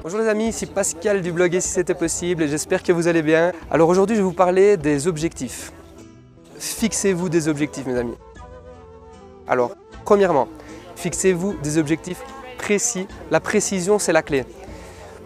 Bonjour les amis, ici Pascal du blog Et si c'était possible et j'espère que vous allez bien. Alors aujourd'hui je vais vous parler des objectifs. Fixez-vous des objectifs mes amis. Alors premièrement, fixez-vous des objectifs précis. La précision c'est la clé.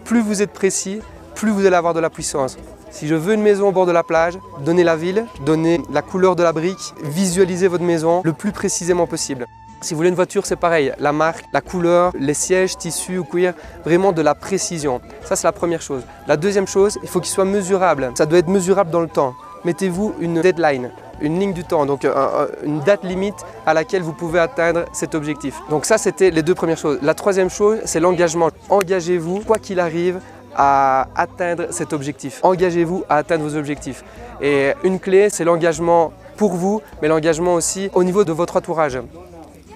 Plus vous êtes précis, plus vous allez avoir de la puissance. Si je veux une maison au bord de la plage, donnez la ville, donnez la couleur de la brique, visualisez votre maison le plus précisément possible. Si vous voulez une voiture, c'est pareil, la marque, la couleur, les sièges, tissu ou cuir, vraiment de la précision. Ça, c'est la première chose. La deuxième chose, il faut qu'il soit mesurable. Ça doit être mesurable dans le temps. Mettez-vous une deadline, une ligne du temps, donc une date limite à laquelle vous pouvez atteindre cet objectif. Donc ça, c'était les deux premières choses. La troisième chose, c'est l'engagement. Engagez-vous, quoi qu'il arrive, à atteindre cet objectif. Engagez-vous à atteindre vos objectifs. Et une clé, c'est l'engagement pour vous, mais l'engagement aussi au niveau de votre entourage.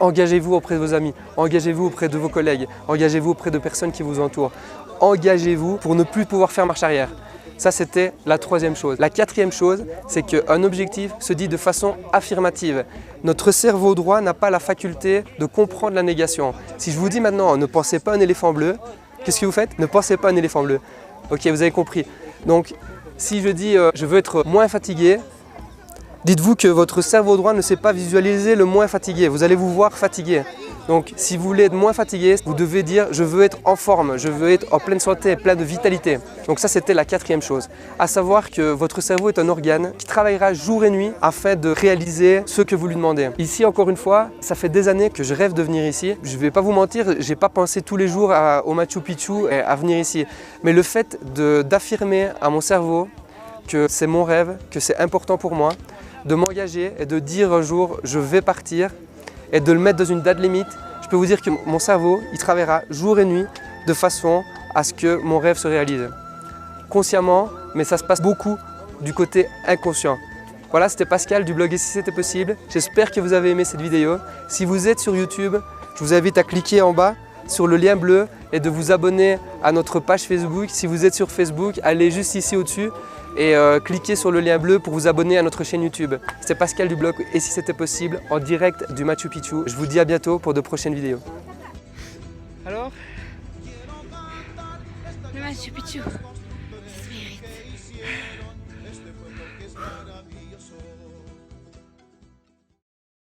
Engagez-vous auprès de vos amis, engagez-vous auprès de vos collègues, engagez-vous auprès de personnes qui vous entourent. Engagez-vous pour ne plus pouvoir faire marche arrière. Ça, c'était la troisième chose. La quatrième chose, c'est qu'un objectif se dit de façon affirmative. Notre cerveau droit n'a pas la faculté de comprendre la négation. Si je vous dis maintenant, ne pensez pas à un éléphant bleu, qu'est-ce que vous faites? Ne pensez pas à un éléphant bleu. Ok, vous avez compris. Donc, si je dis je veux être moins fatigué, dites-vous que votre cerveau droit ne sait pas visualiser le moins fatigué. Vous allez vous voir fatigué. Donc, si vous voulez être moins fatigué, vous devez dire je veux être en forme, je veux être en pleine santé, plein de vitalité. Donc ça, c'était la quatrième chose. À savoir que votre cerveau est un organe qui travaillera jour et nuit afin de réaliser ce que vous lui demandez. Ici, encore une fois, ça fait des années que je rêve de venir ici. Je ne vais pas vous mentir, je n'ai pas pensé tous les jours au Machu Picchu et à venir ici. Mais le fait d'affirmer à mon cerveau que c'est mon rêve, que c'est important pour moi, de m'engager et de dire un jour je vais partir et de le mettre dans une date limite, je peux vous dire que mon cerveau il travaillera jour et nuit de façon à ce que mon rêve se réalise. Consciemment, mais ça se passe beaucoup du côté inconscient. Voilà, c'était Pascal du blog Et si c'était possible. J'espère que vous avez aimé cette vidéo. Si vous êtes sur YouTube, je vous invite à cliquer en bas sur le lien bleu et de vous abonner à notre page Facebook. Si vous êtes sur Facebook, allez juste ici au-dessus et cliquez sur le lien bleu pour vous abonner à notre chaîne YouTube. C'était Pascal du blog Et si c'était possible en direct du Machu Picchu. Je vous dis à bientôt pour de prochaines vidéos. Alors, Le Machu Picchu, ça se mérite.